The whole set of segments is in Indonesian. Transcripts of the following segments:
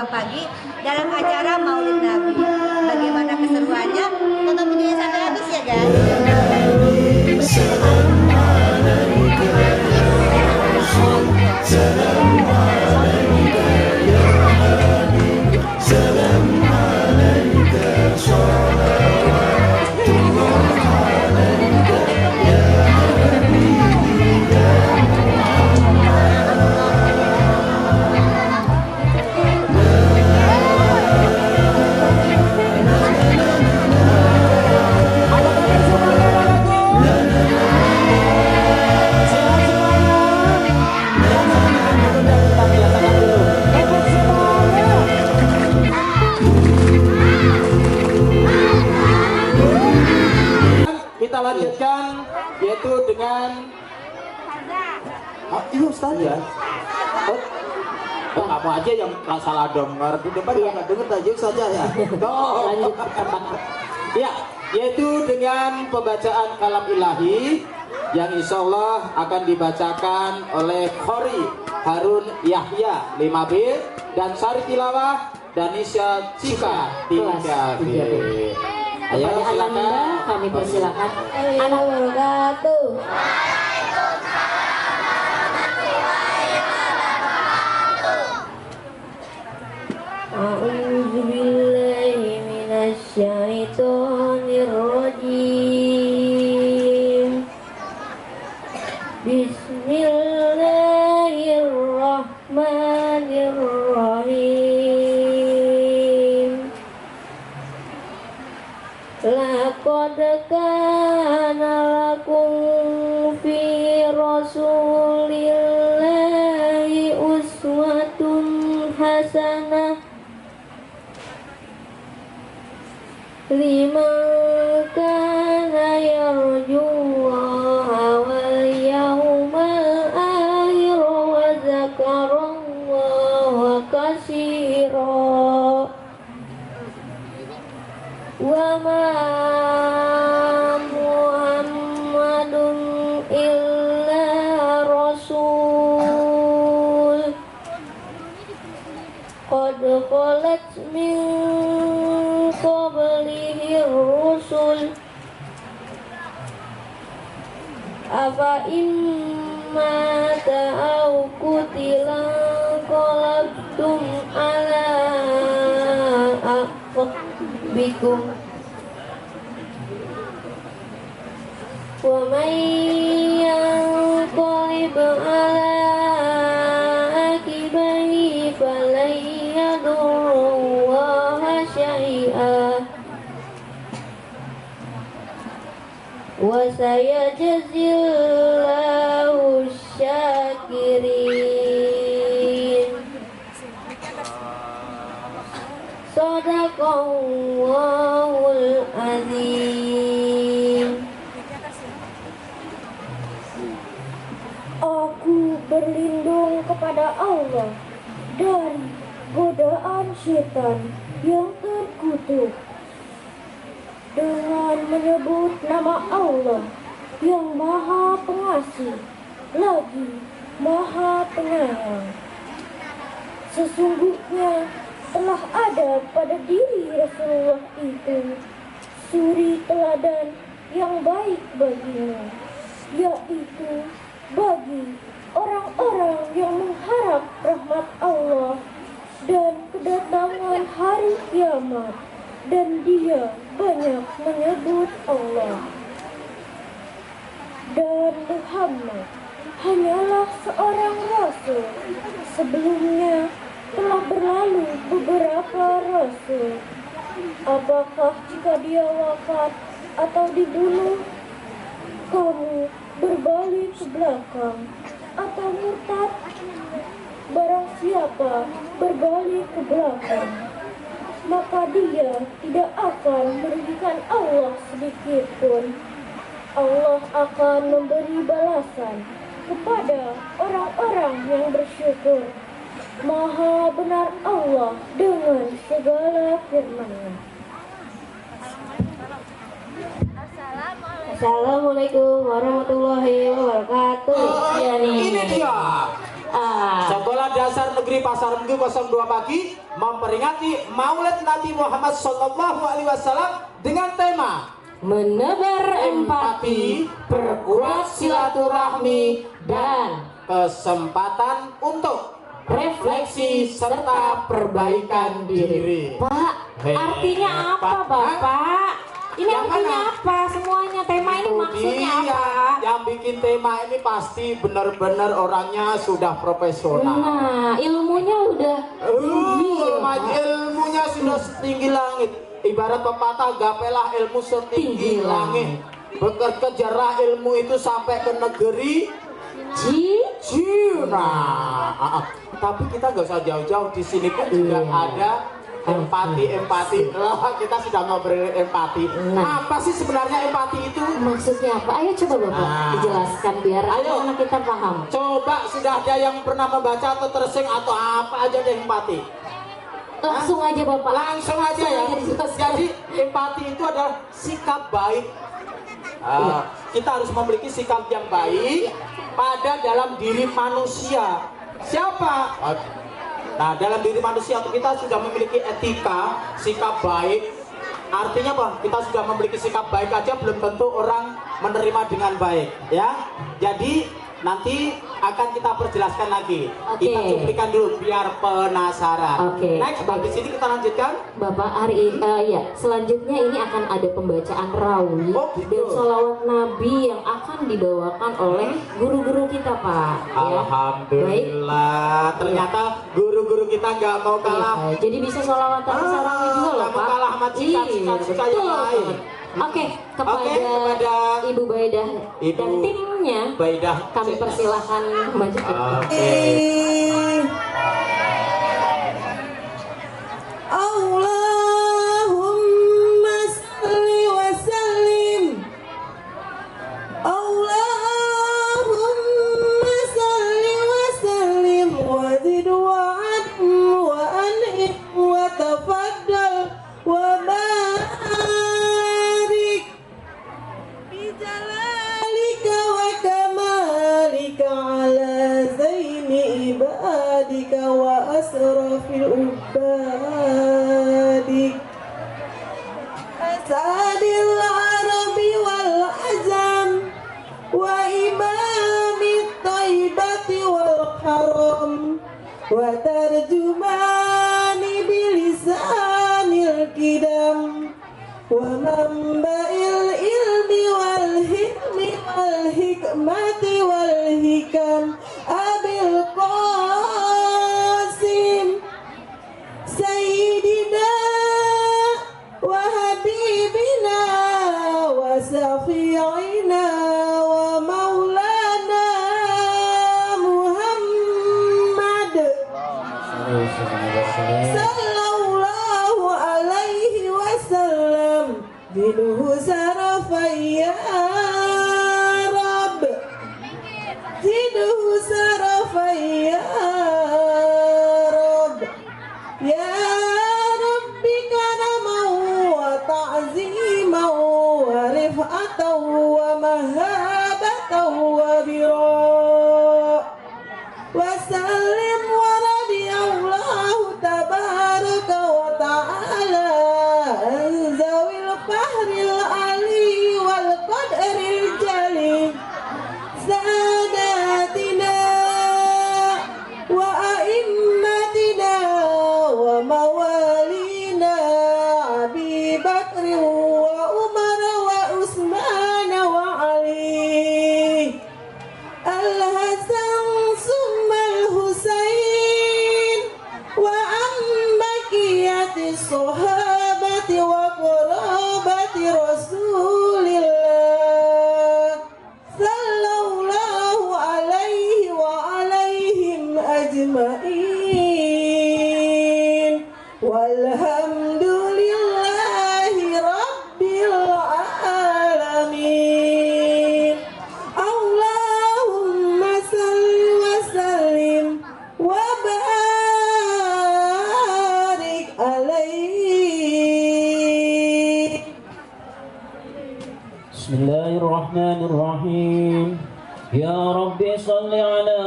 pagi dalam acara Maulid Nabi. Bagaimana keseruannya? Tonton videonya sampai habis ya guys. Kita lanjutkan yaitu dengan iya Ustaz ya. Oh, kamu aja yang salah dengar di depan nggak dengar aja saja ya. Lanjut. Ya, yaitu dengan pembacaan kalam ilahi yang insya Allah akan dibacakan oleh Khori Harun Yahya 5B dan Sari Tilawah Danisha Cika 3B. Ayo silakan, kami persilakan. Anak wabarakatuh. A'udzu billahi minasy syaithanir rajim. Bismillahirrahmanirrahim. Laqad kana lakum fi rasulillahi uswatun hasanah liman kana yarjullaha wal yawmal akhir wa dzakarallaha katsira. Wa ma Muhammadun illa rasul qad khalat min qablihi rusul afa imma ta'au qutila qalabtum ala aqbikum wa man yanqalib ala akibaihi falan yadurrullaha syai'a wa sayajzillahu syakirin. Shadaqallahul azim. Aku berlindung kepada Allah dari godaan syaitan yang terkutuk dengan menyebut nama Allah yang Maha Pengasih lagi Maha Penyayang. Sesungguhnya telah ada pada diri Rasulullah itu suri teladan yang baik baginya, yaitu bagi orang-orang yang mengharap rahmat Allah dan kedatangan hari kiamat, dan dia banyak menyebut Allah. Dan Muhammad hanyalah seorang rasul. Sebelumnya telah berlalu beberapa rasul. Apakah jika dia wafat atau dibunuh, kamu berbalik ke belakang atau murtad? Barang siapa berbalik ke belakang, maka dia tidak akan merugikan Allah sedikit pun. Allah akan memberi balasan kepada orang-orang yang bersyukur. Maha benar Allah dengan segala firman-Nya. Assalamualaikum warahmatullahi wabarakatuh. Ini dia Sekolah Dasar Negeri Pasar Minggu 02 pagi memperingati Maulid Nabi Muhammad SAW dengan tema menebar empati, perkuat silaturahmi, dan kesempatan untuk refleksi serta perbaikan diri. Pak, artinya apa, Bapak? Ini Yang artinya mana? apa? Semuanya tema ini maksudnya apa? Yang bikin tema ini pasti benar-benar orangnya sudah profesional. Nah, ilmunya udah tinggi ya, Pak. Ilmunya sudah setinggi langit. Ibarat pepatah, gapelah ilmu setinggi Tinggi langit. Bekerjalah ilmu itu sampai ke negeri Cina. Tapi kita nggak usah jauh-jauh, di sini pun juga ada empati. Kita sudah ngobrol empati. Nah. Apa sih sebenarnya empati itu? Maksudnya apa? Ayo coba Bapak dijelaskan biar anak kita paham. Coba, sudah ada yang pernah membaca atau tersing atau apa aja deh empati? Langsung aja Bapak. Langsung aja ya. Jadi empati itu adalah sikap baik. Kita harus memiliki sikap yang baik pada dalam diri manusia. Siapa? Nah, dalam diri manusia kita sudah memiliki etika, sikap baik. Artinya apa? Kita sudah memiliki sikap baik aja belum tentu orang menerima dengan baik, ya. Jadi nanti akan kita perjelaskan lagi. Kita cuplikan dulu biar penasaran. Next, habis ini kita lanjutkan. Bapak, hari ini ya, selanjutnya ini akan ada pembacaan rawi dan sholawat Nabi yang akan dibawakan oleh guru-guru kita, Pak. Alhamdulillah. Ternyata guru-guru kita nggak mau kalah. Jadi bisa sholawatan rawi juga loh, Nggak mau Pak. kalah sama cita-cita yang lain. Kepada Ibu Baidah dan timnya, kami persilahkan membacakan. Allahumma salli wa sallim. Allahumma salli wa sallim wa zid wa adm wa an'im wa tafaddal wa barik bi jalalika wa kamalika ala zaini ibadika wa asrafil ubadik asadil arabi wal azam wa imami taibati wal haram wa tarjumani bilisanil kidam wa mamba'il ilmi wal hikmi wal hikmati wal hikam abil qasim sayyidina wa habibina wa syafi'ina wa maulana Muhammad sallallahu alaihi wasallam dinhu sarafaya Rabb dinhu sarafaya Rabb ya Rabbi karamahu wa ta'zimahu wa rif'atahu wa mahabatahu wa bira' wa sallim wa radiyallahu tabaraka wa ta'ala anzawil fahril ali wal qadaril jali sadatina wa a'immatina wa mawalina Abi Bakri wa Umar wa Usman wa Ali Al-Hasan summa Al-Husain wa ammakiyati sahabati wa qurabati Rasulillah sallallahu alaihi wa alaihim ajma'in walhamdulillahi rabbil alamin Allahumma salli wa sallim wa barik alaihi Bismillahirrahmanirrahim. يا ربي صل على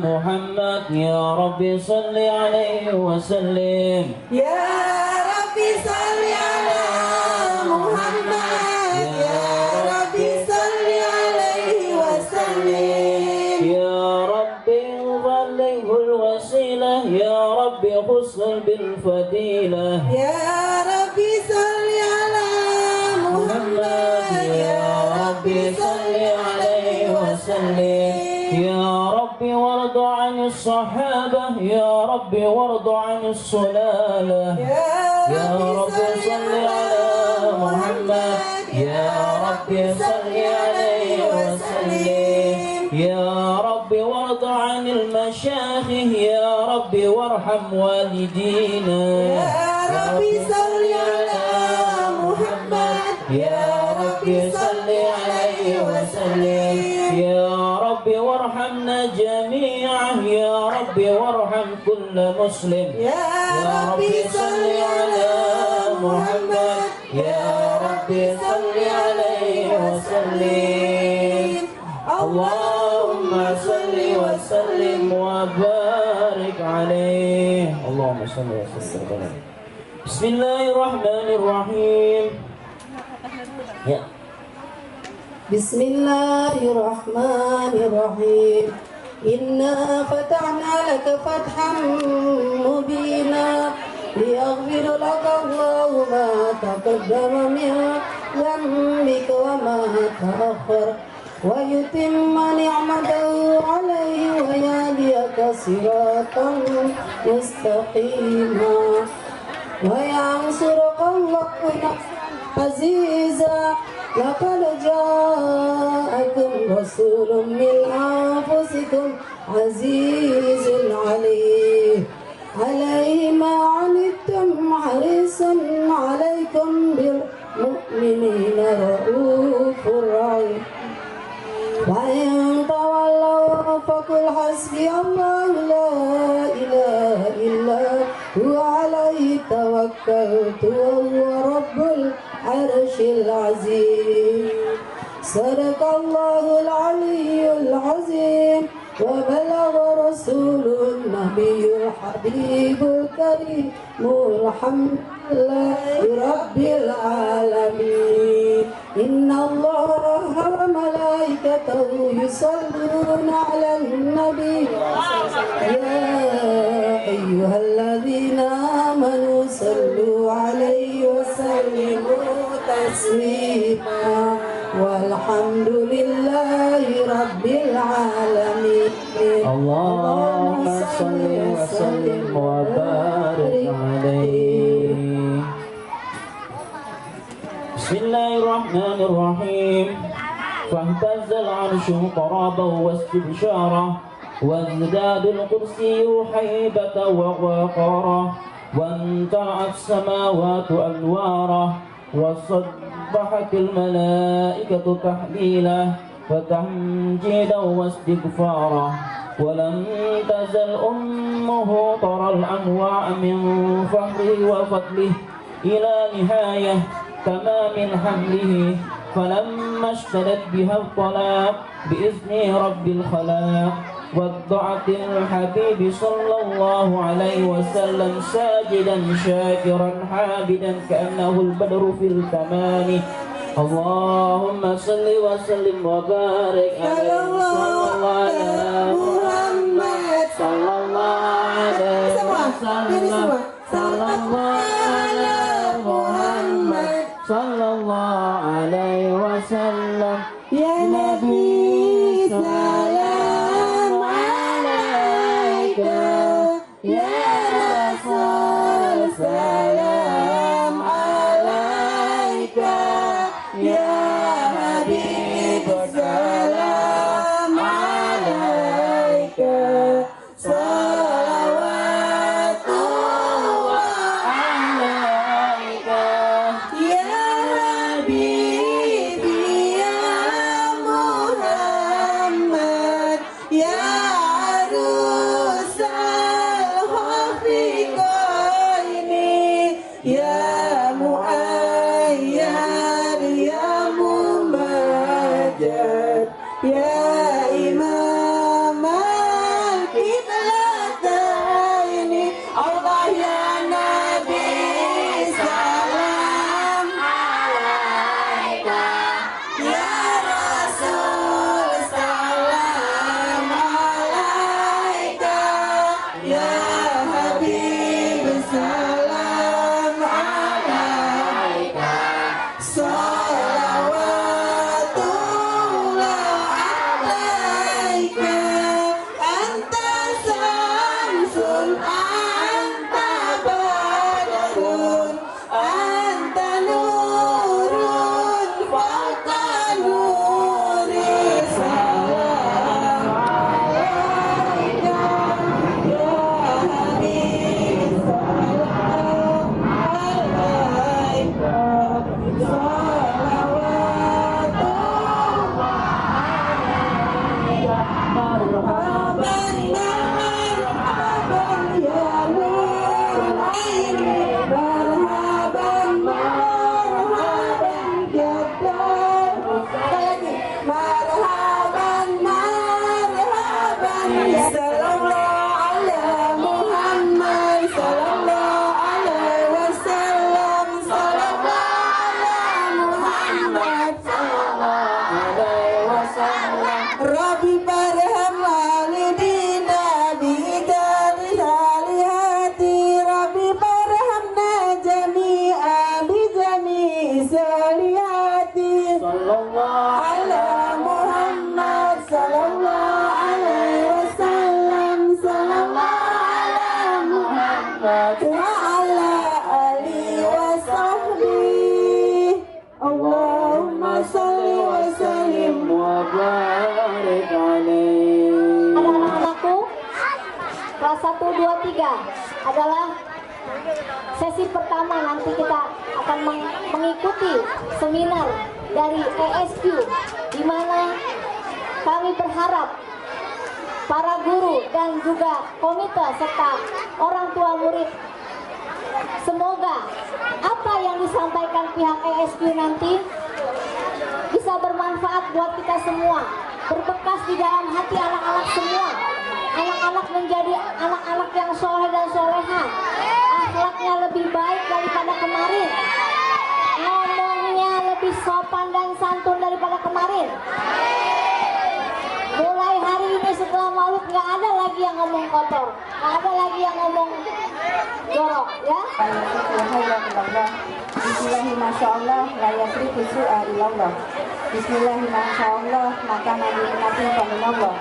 محمد يا ربي صل عليه وسلم يا ربي صل على محمد يا ربي صل عليه وسلم يا ربي ظله الوسيلة يا ربي خص بالفضيلة يا ربي صل على محمد يا ربي صل عليه وسلم يا ربي وارض عن الصحابة يا ربي وارض عن الصلالة يا ربي صل على محمد يا ربي صل عليه وسلم يا ربي وارض عن المشايخ يا ربي وارحم والدينا يا ربي صل على محمد يا ربي صل عليه وسلم يا ربي وارحمنا جميعا يا ربي وارحم كل مسلم يا ربي صل على محمد يا ربي صل عليه وسلم اللهم صل وسلم وبارك عليه اللهم صل وسلم عليه بسم الله الرحمن الرحيم يا بسم الله الرحمن الرحيم إنا فتحنا لك فتحا مبينا ليغفر لك الله ما تقدم من ذنبك وما تأخر ويتم نعمته عليه ويهديك صراطا مستقيما وينصرك الله نصرا عزيزا لقد جاءكم رسول من أنفسكم عزيز عليه ما عنتم حريص عليكم بالمؤمنين رؤوف رحيم وإن تولوا فقل حسبي الله لا إله إلا هو عليه توكلت وهو رب العرش العظيم صدق الله العلي العظيم وبلغ رسول النبي الحبيب الكريم الحمد لله رب العالمين إن الله وملائكته يصلون على النبي يا أيها الذين آمنوا صلوا عليه وسلموا تسليما والحمد لله رب العالمين اللهم صل وسلم وبارك عليه بسم الله الرحمن الرحيم فاهتز العرش طرابا واستبشارا وازداد الكرسي حيبة ووقارا وامتلأت السماوات أنوارا وصبحت الملائكة تحليلا وتمجيدا واستغفارا ولم تزل أمه ترى الأنواع من فخره وفضله إلى نهاية تمام حمله فلما اشتدت بها الطلاق بإذن رب الخلاق وضعت الحبيب صلى الله عليه وسلم ساجدا شاكرا حامدا كأنه البدر في التمام اللهم صل وسلم وبارك عليه صلى الله على محمد صلى الله عليه وسلم صلى الله على محمد صلى الله عليه وسلم يا نبي سلام عليك يا رسول سلام عليك يا حبيب سلام عليك صلوات الله adalah sesi pertama. Nanti kita akan mengikuti seminar dari ESQ, di mana kami berharap para guru dan juga komite serta orang tua murid, semoga apa yang disampaikan pihak ESQ nanti bisa bermanfaat buat kita semua, berbekas di dalam hati anak-anak semua. Anak-anak menjadi anak-anak yang soleh dan soleha, akhlaknya lebih baik daripada kemarin, ngomongnya lebih sopan dan santun daripada kemarin. Mulai hari ini setelah maulid nggak ada lagi yang ngomong kotor, nggak ada lagi yang ngomong jorok, ya. Bismillahirrahmanirrahim. La yasrifu su'a ilallah. Bismillahirrahmanirrahim. Maka nabi Allah.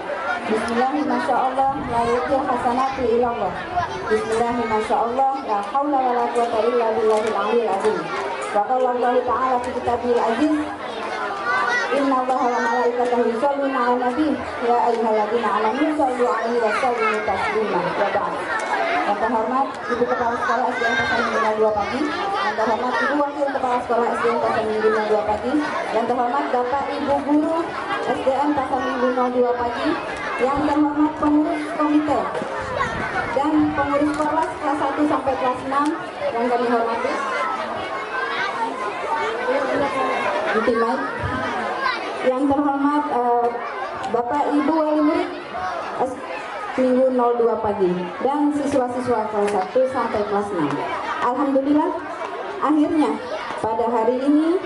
Bismillahirrahmanirrahim. La yutil hasanatu ilallah. Bismillahirrahmanirrahim. La haula wa la quwwata illa billahil aliyyil azim. Wa qala Allah ta'ala fi kitabil aziz, Inna Allaha wa malaikatahu yusholluna 'alan nabi ya ayyuhalladzina amanu shollu 'alaihi wa sallimu taslima. Wa ba'd. Yang terhormat Ibu Kepala Sekolah SDN Pasar Minggu 02 Pagi, yang terhormat Ibu Wakil Kepala Sekolah SDN Pasar Minggu 02 Pagi, yang terhormat Bapak Ibu Guru SDN Pasar Minggu 02 Pagi, yang terhormat pengurus komite dan pengurus kelas 1 sampai kelas 6 yang kami hormati. Ditimai. Yang terhormat Bapak Ibu Wali Murid Minggu 02 Pagi dan siswa-siswa kelas 1 sampai kelas 6. Alhamdulillah, akhirnya pada hari ini,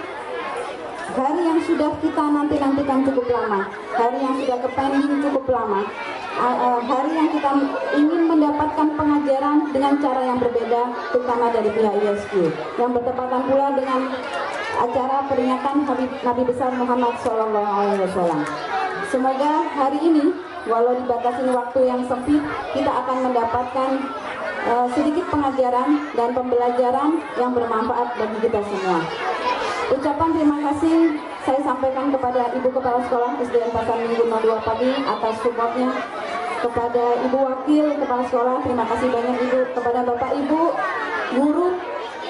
hari yang sudah kita nantikan cukup lama, hari yang sudah kepending cukup lama, hari yang kita ingin mendapatkan pengajaran dengan cara yang berbeda, terutama dari pihak ISQ, yang bertepatan pula dengan acara peringatan Nabi besar Muhammad SAW. Semoga hari ini, walau dibatasi waktu yang sempit, kita akan mendapatkan sedikit pengajaran dan pembelajaran yang bermanfaat bagi kita semua. Ucapan terima kasih saya sampaikan kepada Ibu Kepala Sekolah SDN Pasar Minggu 02 Pagi atas supportnya, kepada Ibu Wakil Kepala Sekolah, terima kasih banyak Ibu, kepada Bapak Ibu Guru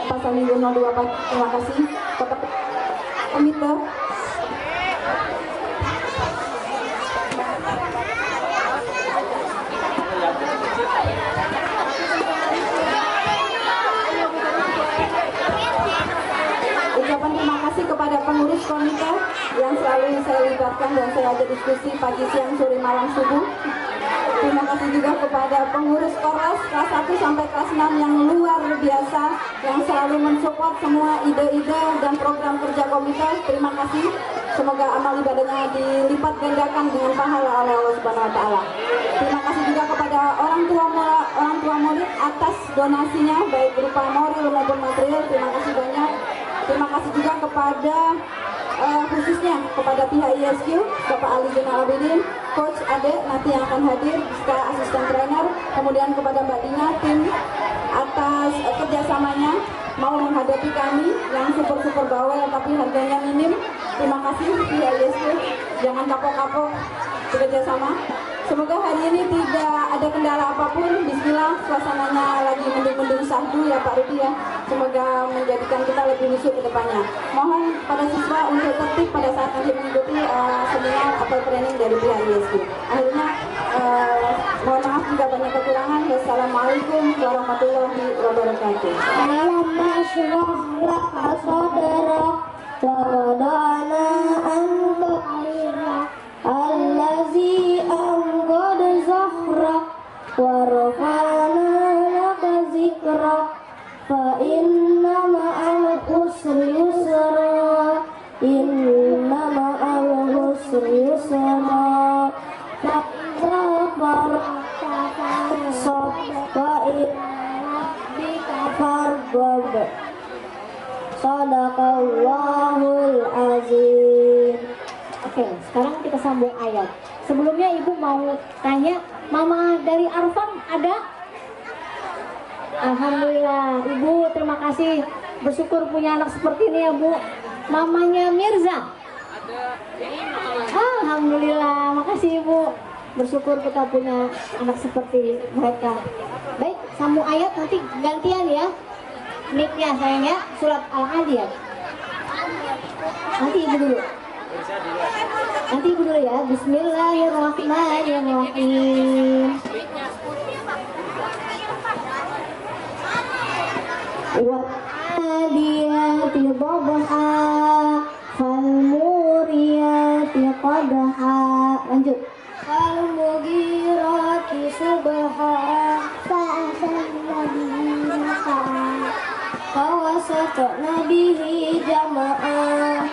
Pasar Minggu 02 Pagi, terima kasih, kepada komite, ucapan terima kasih kepada pengurus komite yang selalu saya libatkan dan saya ajak diskusi pagi, siang, sore, malam, subuh. Terima kasih juga kepada pengurus Korlas kelas 1 sampai kelas 6 yang luar biasa, yang selalu mensupport semua ide-ide dan program kerja komite. Terima kasih. Semoga amal ibadahnya dilipat gandakan dengan pahala oleh Allah Subhanahu wa taala. Terima kasih juga kepada orang tua murid atas donasinya, baik berupa moral maupun material. Terima kasih banyak. Terima kasih juga kepada khususnya kepada pihak ISQ, Bapak Ali Zainal Abidin, Coach Ade nanti yang akan hadir sebagai asisten trainer, kemudian kepada Mbak Dina, tim atas kerjasamanya mau menghadapi kami yang super bawel tapi harganya minim. Terima kasih pihak ISQ, jangan kapok-kapok bekerja sama. Semoga hari ini tidak ada kendala apapun. Bismillah, suasananya lagi mendung-mendung sahdu ya Pak Rudi ya. Semoga menjadikan kita lebih khusyuk ke depannya. Mohon pada siswa untuk tertib pada saat nanti mengikuti seminar atau training dari pihak ISQ. Akhirnya mohon maaf jika banyak kekurangan. Wassalamualaikum warahmatullahi wabarakatuh. Allahumma syrah laka sadrak wa wada'na anka allazi anqad zahrak wa rafa'na laka zikrak fa inna ma'al usri yusra inna ma'al usri yusra fakfar wa inna farghab sadaqallahul azim. Oke, sekarang kita sambung ayat. Sebelumnya Ibu mau tanya, Mama dari Arfan ada? Alhamdulillah, Ibu terima kasih, bersyukur punya anak seperti ini ya Bu. Mamanya Mirza? Ada. Alhamdulillah, makasih Ibu. bersyukur kita punya anak seperti mereka. Baik, sambung ayat nanti gantian ya. Mic-nya sayang ya, surat Al-Adiyat. Nanti ibu dulu. Nanti ibu dulu ya. Bismillahirrahmanirrahim. Wa'adiyati dhabha, falmuriyati qadha. Lanjut. Falmugirati subha, fa'athana bihi naqa, fawasatna bihi jama'a,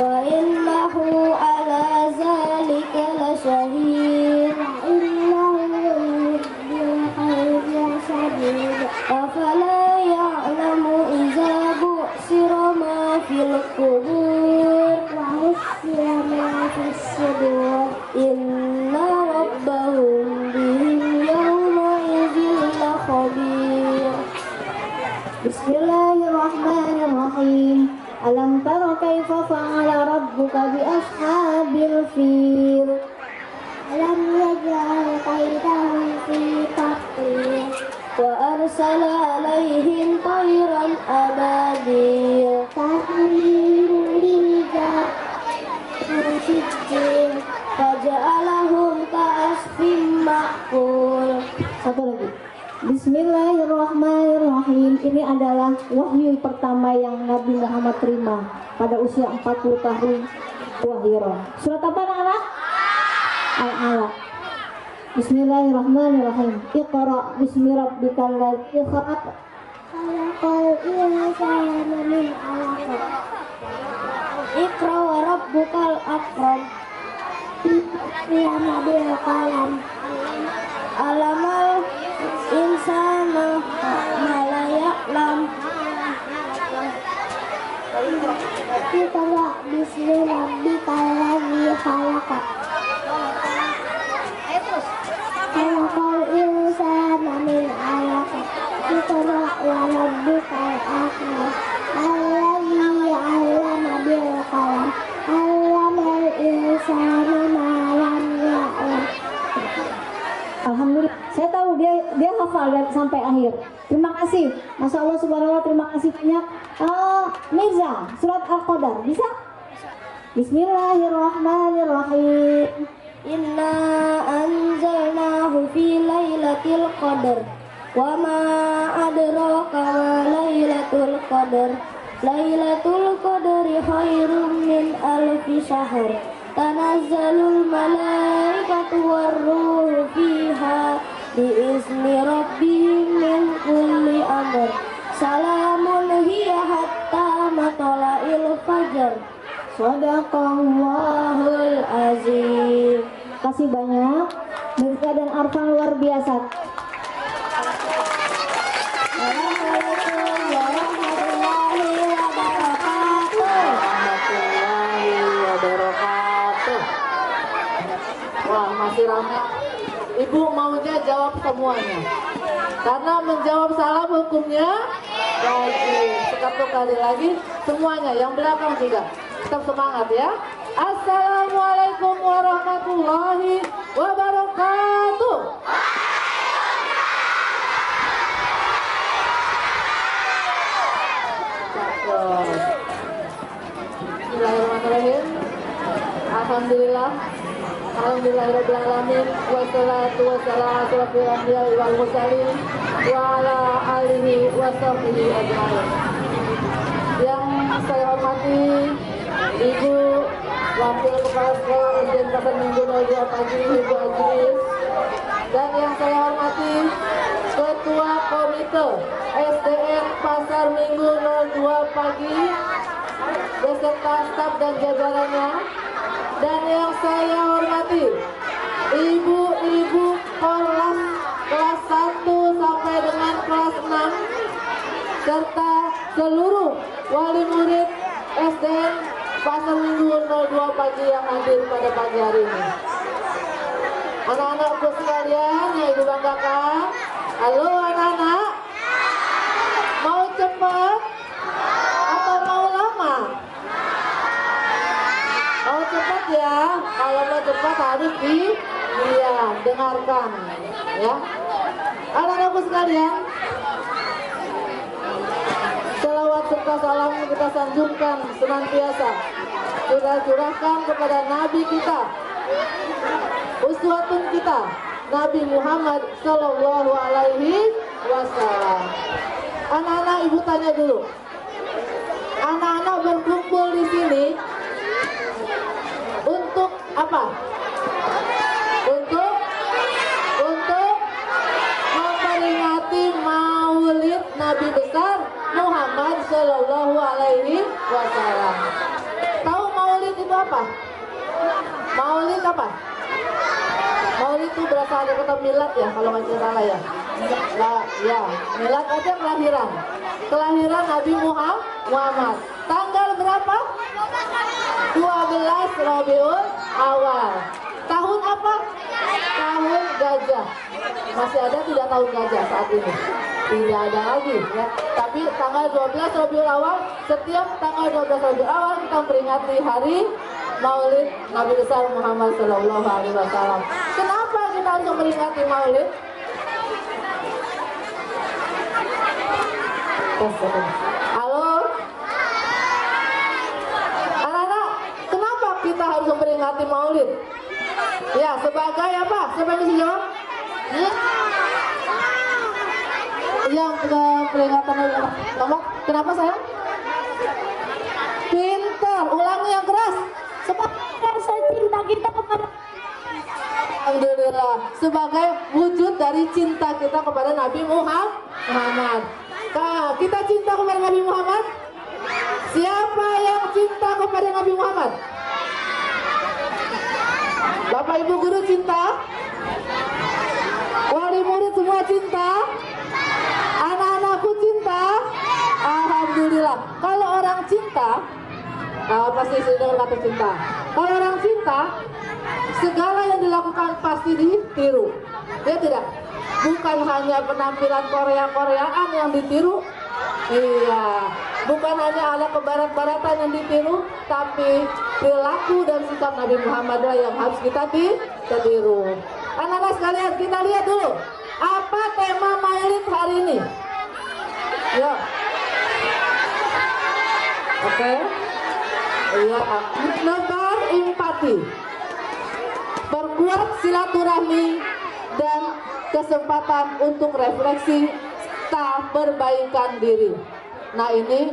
fa innahu ala zalika lasyahid, afala ya'lamu iza bu'sira ma fil qubur wa husira ma fis sudur, inna rabbahum bihim yawma idzin lakhabir. Bismillahirrahmanirrahim. Alam tara kaifa fa'ala rabbuka bi ashabil fil. Alam yaj'al kaidahum fi taqdir wa arsala alaihim tayran ababil tahmiluhum rijal sijil faja'alahum ka'asfin ma'kul. Satu lagi. Bismillahirrahmanirrahim. Ini adalah wahyu pertama yang Nabi Muhammad terima pada usia 40 tahun wahira. Surat apa anak-anak? Al-Alaq. Bismillahirrahmanirrahim. Iqra bismi rabbikal ladzi khalaq. Khalaqal insana min 'alaq. Iqra wa rabbukal akram. Alama bil qalam. Alamal insana ma la ya'lam. Iqra bismi rabbikal ladzi khalaq. Khalaqal insana min 'alaq. Iqra wa rabbukal akram. Alladzi 'allama bil qalam. 'Allamal insana ma lam ya'lam. Alhamdulillah, saya tahu dia hafal dari sampai akhir. Terima kasih, Masya Allah subhanallah, terima kasih banyak. Mirza, surat Al-Qadar bisa? Bismillahirrahmanirrahim. Inna anzalnahu fi lailatul qadar, wa ma adraka ma lailatul qadar. Lailatul qadri khairum min alfi syahr. Tanazzalul malaikatu warruhu fiha biizni rabbihim min kulli amr. Salamun hiya hatta matla'il fajr. Shadaqallahul azim. Kasih banyak. Mirza dan Arfan luar biasa. Assalamualaikum warahmatullahi wabarakatuh. Wah, masih ramai. Ibu maunya jawab semuanya. Karena menjawab salah hukumnya wajib. Satu kali lagi semuanya, yang belakang juga. Tetap semangat ya. Assalamualaikum warahmatullahi wabarakatuh. Bismillahirrahmanirrahim. Alhamdulillah. Alhamdulillahirrahmanirrahim. Wassalatu wassalamu ala asyrafil anbiya'i wal mursalin wa ala alihi wa sahbihi ajma'in. Yang saya hormati Ibu Wakil Kepala Sekolah Ujian Pasar Minggu 02 Pagi Ibu Ajris, dan yang saya hormati Ketua Komite SDM Pasar Minggu 02 Pagi beserta staf dan jajarannya, dan yang saya hormati ibu-ibu kelas 1 sampai dengan kelas 6 serta seluruh wali murid SDN Pasar Minggu 02 Pagi yang hadir pada pagi hari ini. Anak-anakku sekalian yang ibu banggakan, halo anak-anak, mau cepat atau mau lama? ya. Kalau mau cepat harus dengarkan ya. Anak-anakku sekalian, selawat serta salam kita sanjungkan senantiasa kita curahkan kepada Nabi kita, uswatun kita, Nabi Muhammad Sallallahu Alaihi Wasallam. Anak-anak, ibu tanya dulu, anak-anak berkumpul di sini untuk apa? Untuk memperingati Maulid Nabi besar Muhammad Sallallahu Alaihi Wasallam. Tahu Maulid itu apa? Maulid apa? Maulid itu berasal dari kata milad ya, kalau nggak salah ya. Nah, ya, milad aja kelahiran. Kelahiran Nabi Muhammad. Tanggal berapa? 12 Rabiul Awal. Tahun apa? Tahun gajah. Masih ada tidak tahun gajah saat ini? Tidak ada lagi ya. Tapi tanggal 12 Rabiul Awal, setiap tanggal 12 Rabiul Awal kita memperingati hari Maulid Nabi besar Muhammad Sallallahu Alaihi Wasallam. Kenapa kita harus memperingati Maulid? Halo, anak-anak, kenapa kita harus memperingati Maulid? Ya, sebagai apa? Siapa yang bisa jawab? Yang peringatan Maulid. Kenapa sayang? Pintar, ulangi yang keras. Sebagai rasa cinta kita kepada, alhamdulillah, sebagai wujud dari cinta kita kepada Nabi Muhammad. Nah, kita cinta kepada Nabi Muhammad. Siapa yang cinta kepada Nabi Muhammad? Bapak Ibu guru cinta? Wali murid semua cinta? Anak-anakku cinta? Alhamdulillah. Kalau orang cinta, pasti sudah kata cinta. Kalau orang cinta, segala yang dilakukan pasti ditiru. Ya tidak? Bukan hanya penampilan Korea-Koreaan yang ditiru. Iya. Bukan hanya ada kebarat-baratan yang ditiru, tapi perilaku dan sikap Nabi Muhammad yang harus kita tiru. Anak-anak sekalian, kita lihat dulu. Apa tema Maulid hari ini? Ya. Oke. Iya, menebar empati, perkuat silaturahmi dan kesempatan untuk refleksi serta perbaikan diri. Nah ini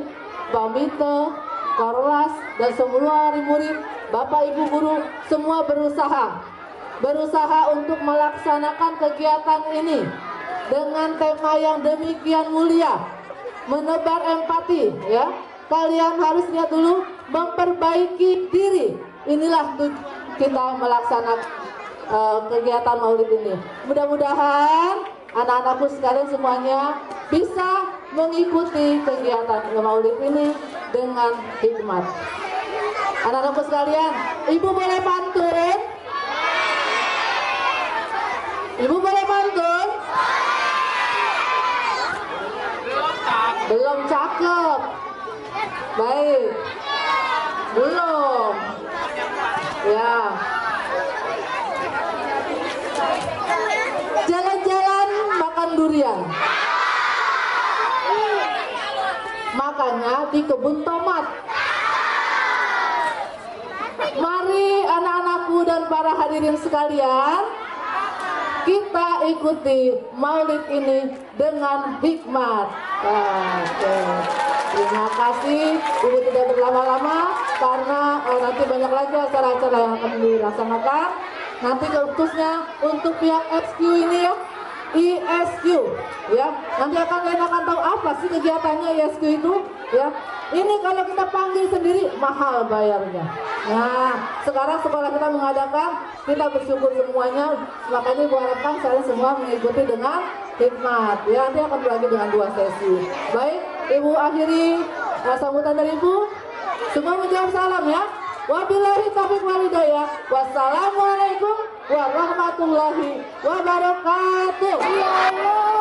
Komite, Korlas dan semua murid, Bapak Ibu guru semua berusaha untuk melaksanakan kegiatan ini dengan tema yang demikian mulia, menebar empati ya. Kalian harus lihat dulu, memperbaiki diri. Inilah kita melaksanakan kegiatan Maulid ini. Mudah-mudahan anak-anakku sekalian semuanya bisa mengikuti kegiatan Maulid ini dengan hikmat. Anak-anakku sekalian, Ibu boleh pantun? Ibu boleh pantun? Belum cakep. Baik. Belum. Ya. Jalan-jalan makan durian. Makanya di kebun tomat. Mari anak-anakku dan para hadirin sekalian, kita ikuti Maulid ini dengan hikmat. Oke. Terima kasih, Ibu tidak berlama-lama karena nanti banyak lagi acara-acara yang akan dilaksanakan. Nanti khususnya untuk pihak SQ ini ya, ISQ ya. Nanti kalian akan tahu apa sih kegiatannya ISQ itu ya. Ini kalau kita panggil sendiri mahal bayarnya. Nah, sekarang sekolah kita mengadakan, kita bersyukur semuanya. Makanya Ibu harapkan kalian semua mengikuti dengan hikmat ya. Nanti akan berbagi dengan 2 sesi. Baik, Ibu akhiri sambutan dari Ibu. Semua menjawab salam ya. Wabillahi taufiq wal hidayah. Wassalamualaikum warahmatullahi wabarakatuh. Ya Allah.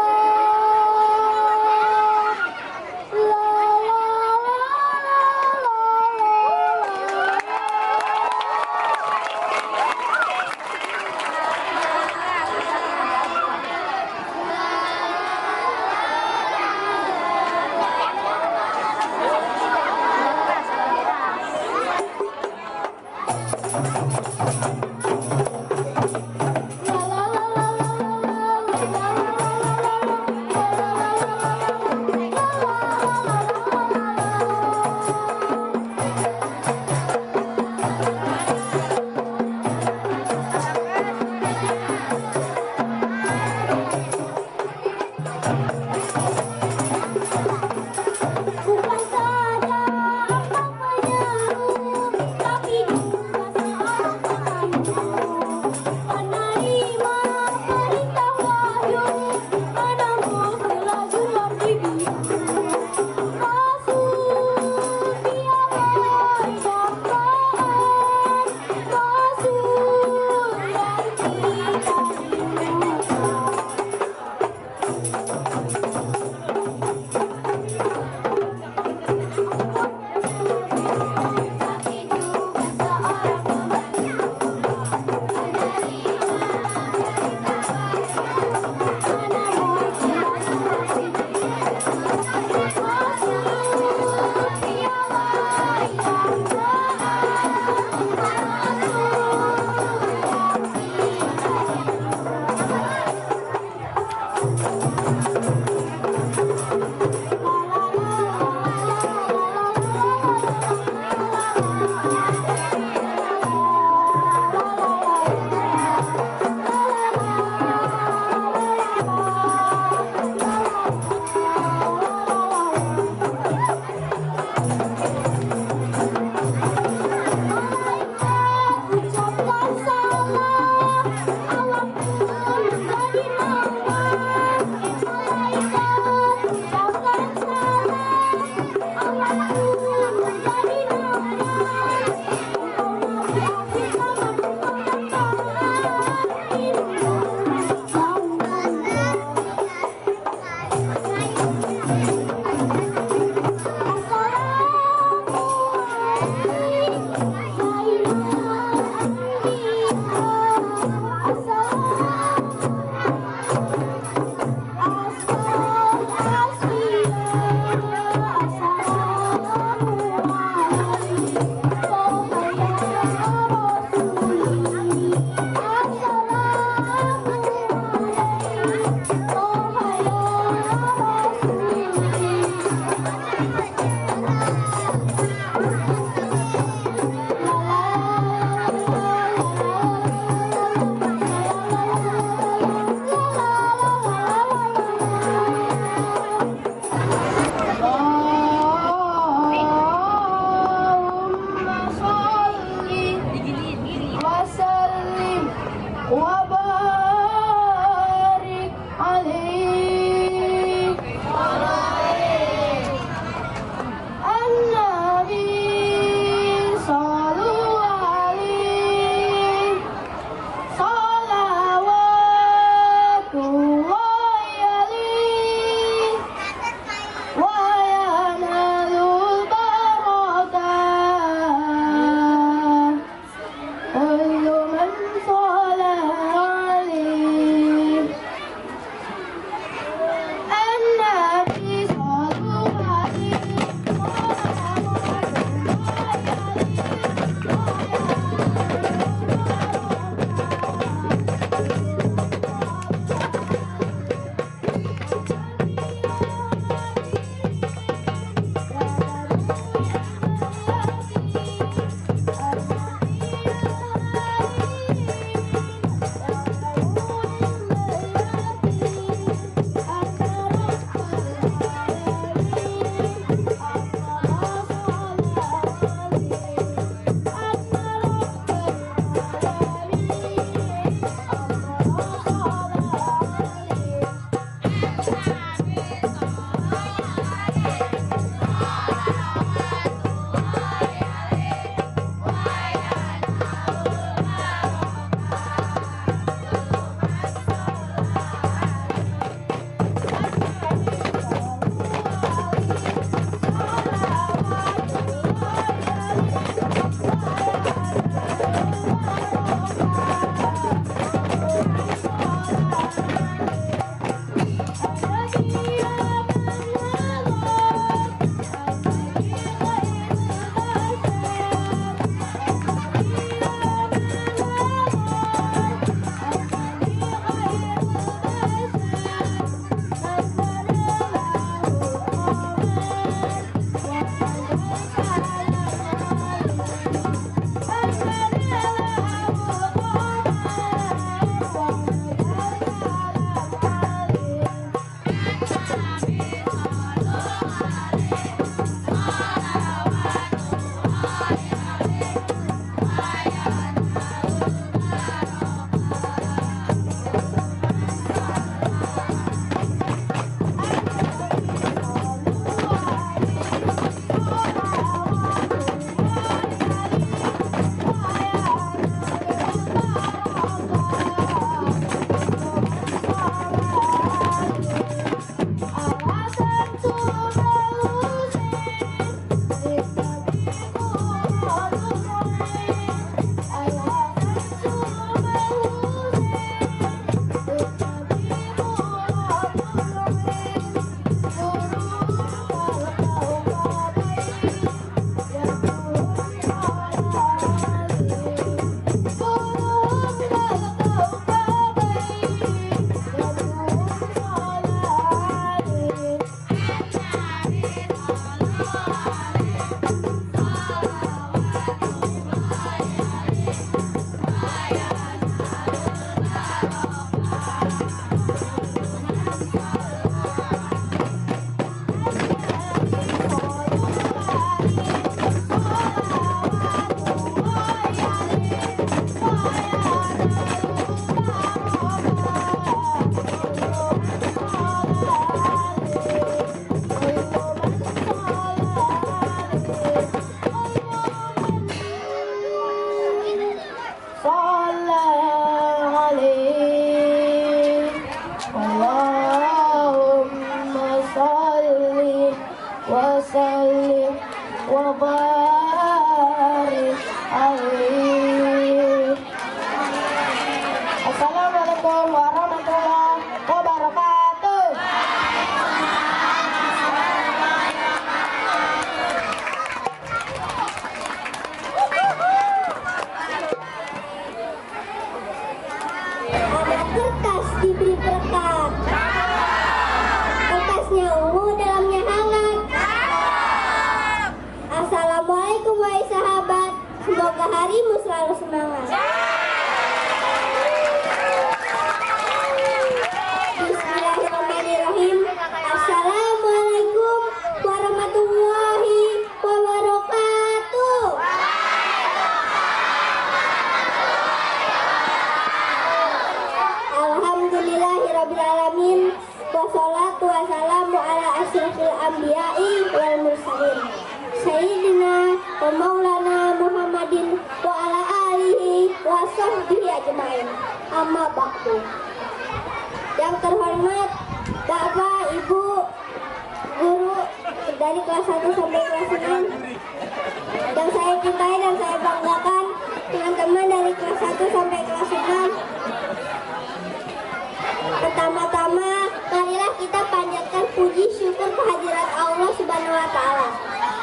harimu selalu semangat. Bismillahirrahmanirrahim. Assalamualaikum warahmatullahi wabarakatuh. Alhamdulillahirrabbilalamin. Wassalatu wassalamu ala asyrafil anbiya'i wal mursalin Sayyidina wa maulana Muhammadin wa ala alihi wa sahbihi ajma'in. Amma ba'du. Yang terhormat Bapak, Ibu, guru dari kelas 1 sampai kelas 6 yang saya cintai dan saya banggakan, teman-teman dari kelas 1 sampai kelas 6. Pertama-tama, marilah kita panjatkan puji syukur kehadirat Allah Subhanahu wa Ta'ala,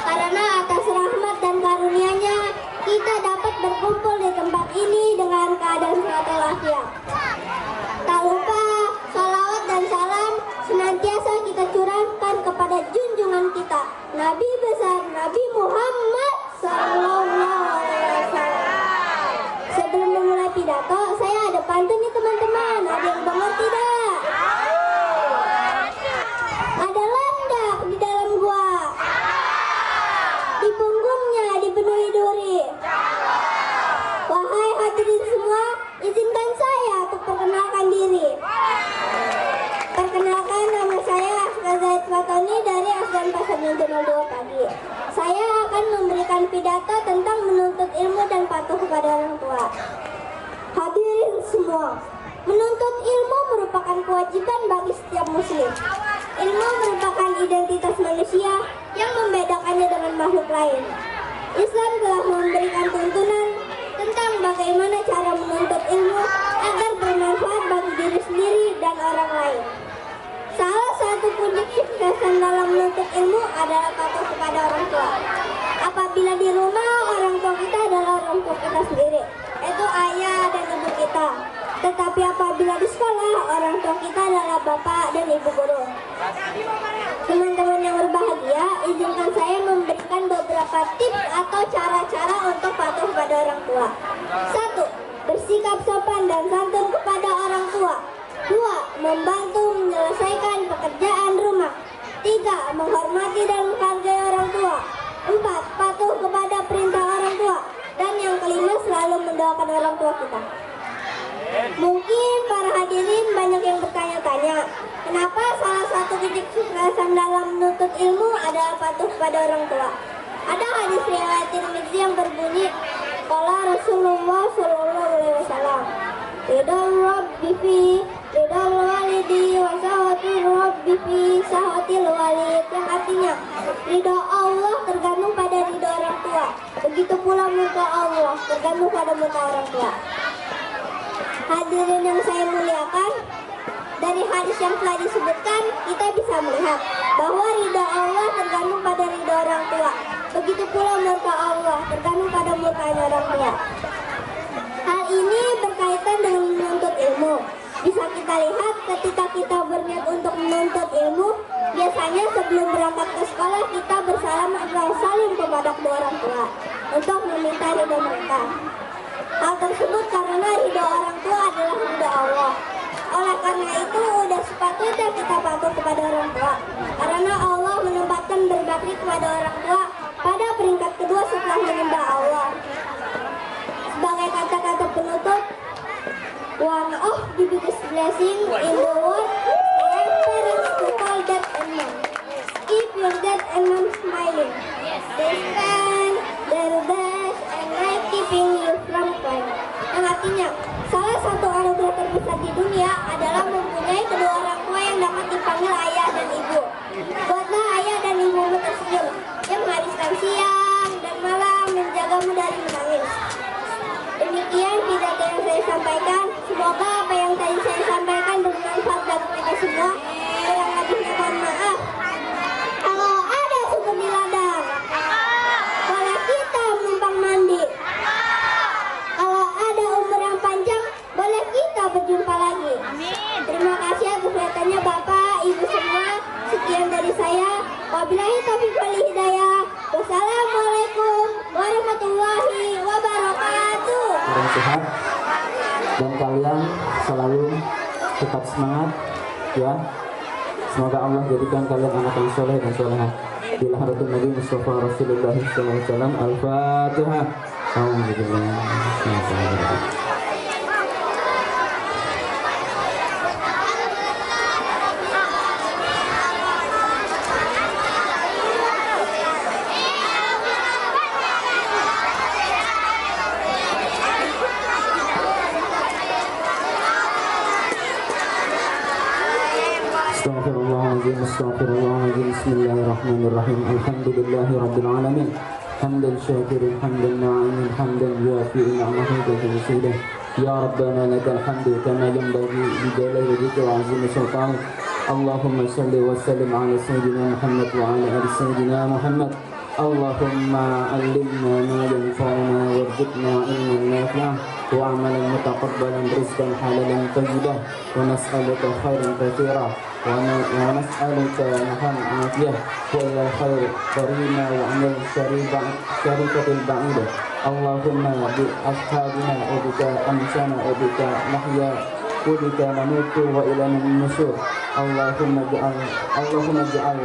karena atas rahmat dan karunia-Nya kita dapat berkumpul di tempat ini dengan keadaan sehat walafiat. Tak lupa salawat dan salam senantiasa kita curahkan kepada junjungan kita, Nabi besar Nabi Muhammad Sallallahu Alaihi Wasallam. Sebelum memulai pidato, saya ada pantun nih teman-teman. Ada yang banget tidak? Ada landak di dalam gua, di punggungnya dipenuhi duri. Wahai hadirin semua, izinkan saya untuk perkenalkan diri. Perkenalkan, nama saya Asgar Zaid Fatoni dari Asdan Pasar Minjenol 2 Pagi. Saya akan memberikan pidato tentang menuntut ilmu dan patuh kepada orang tua. Hadirin semua, menuntut ilmu merupakan kewajiban bagi setiap muslim. Ilmu merupakan identitas manusia yang membedakannya dengan makhluk lain. Islam telah memberikan tuntunan tentang bagaimana cara menuntut ilmu agar bermanfaat bagi diri sendiri dan orang lain. Salah satu kunci kesuksesan dalam menuntut ilmu adalah patuh kepada orang tua. Apabila di rumah, orang tua kita adalah orang tua kita sendiri, yaitu ayah dan ibu kita. Tetapi apabila di sekolah, orang tua kita adalah bapak dan ibu guru. Teman-teman yang berbahagia, izinkan saya memberikan beberapa tips atau cara-cara untuk patuh kepada orang tua. 1. Bersikap sopan dan santun kepada orang tua. 2. Membantu menyelesaikan pekerjaan rumah. 3. Menghormati dan menghargai orang tua. 4. Patuh kepada perintah orang tua. Dan yang kelima, selalu mendoakan orang tua kita. Mungkin para hadirin banyak yang bertanya-tanya, kenapa salah satu titik kesuksesan dalam menuntut ilmu adalah patuh kepada orang tua. Ada hadis riwayat Tirmidzi yang berbunyi, qala Rasulullah sallallahu alaihi wasallam, ridal rabbi fi ridal walidi wa sahatil rabbi fi sahatil walid, yang artinya ridha Allah tergantung pada ridha orang tua, begitu pula murka Allah tergantung pada murka orang tua. Hadirin yang saya muliakan, dari hadis yang telah disebutkan kita bisa melihat bahwa ridha Allah tergantung pada ridha orang tua, begitu pula murka Allah tergantung pada murka orang tua. Hal ini berkaitan dengan menuntut ilmu. Bisa kita lihat ketika kita berniat untuk menuntut ilmu, biasanya sebelum berangkat ke sekolah kita bersalam atau salim kepada kedua orang tua untuk meminta ridha mereka. Hal tersebut karena ridha orang tua adalah ridha Allah. Oleh karena itu, udah sepatutnya kita patuh kepada orang tua, karena Allah menempatkan berbakti kepada orang tua pada peringkat kedua setelah menyembah Allah. Sebagai kata-kata penutup, one of the biggest blessing in the world is parents to call dad and mom. Keep your dad and mom smiling. They spend their best and like keeping you from crying. Yang artinya, salah satu anugerah terbesar di dunia adalah mempunyai kedua orang tua yang dapat dipanggil ayah dan ibu. Buatlah ayah dan ibumu tersenyum, yang menghabiskan siang dan malam menjagamu dari menangis. Demikian pidato yang saya sampaikan. Semoga apa yang tadi saya sampaikan bermanfaat bagi kita semua. Yang lebihnya mohon maaf. Kalau ada sumur di ladang, boleh kita menumpang mandi. Kalau ada umur yang panjang, boleh kita berjumpa lagi. Terima kasih atas perhatiannya Bapak, Ibu semua. Sekian dari saya. Wabillahi taufiq wal hidayah. Wassalamualaikum warahmatullahi wabarakatuh. yang sehat dan kalian selalu tetap semangat ya. Semoga Allah jadikan kalian anak yang soleh dan solehah. Bila haratul Nabi Mustafa Rasulullah SAW. Al-Fatihah. Astaghfirullahaladzim, astaghfirullahaladzim. Bismillahirrahmanirrahim. Alhamdulillahi rabbil alamin. Hamdan syakirin, hamdan na'imin, hamdan yafi'in ni'amahu wa tawfidah. Ya Rabbana lakal hamdu kama yanbaghi li jalali wajhika wa 'azimi sultanik. Allahumma salli wa sallim ala sayyidina Muhammad wa ala ali sayyidina Muhammad. Allahumma 'allimna ma yanfa'una warzuqna 'ilman nafi'an wa 'amalan mutaqabbalan rizqan halalan tayyiban wa nas'aluka khairan katsiran ونسألك نحن عافية وإلى الخير كريمة وعن الشريكة البعيدة. اللهم بأصحابنا وبك أمسنا وبك نحيا وبك نموت وإلينا النشور. اللهم اجعل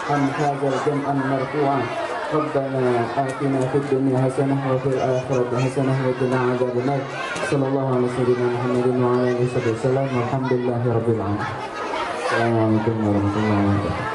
عن هذا الجمع مرفوعا. ربنا آتنا في الدنيا حسنة وفي الآخرة حسنة وقنا عذاب النار. صلى الله على سيدنا محمد وعلى آله وصحبه وسلم والحمد لله رب العالمين. Assalamualaikum warahmatullahi wabarakatuh.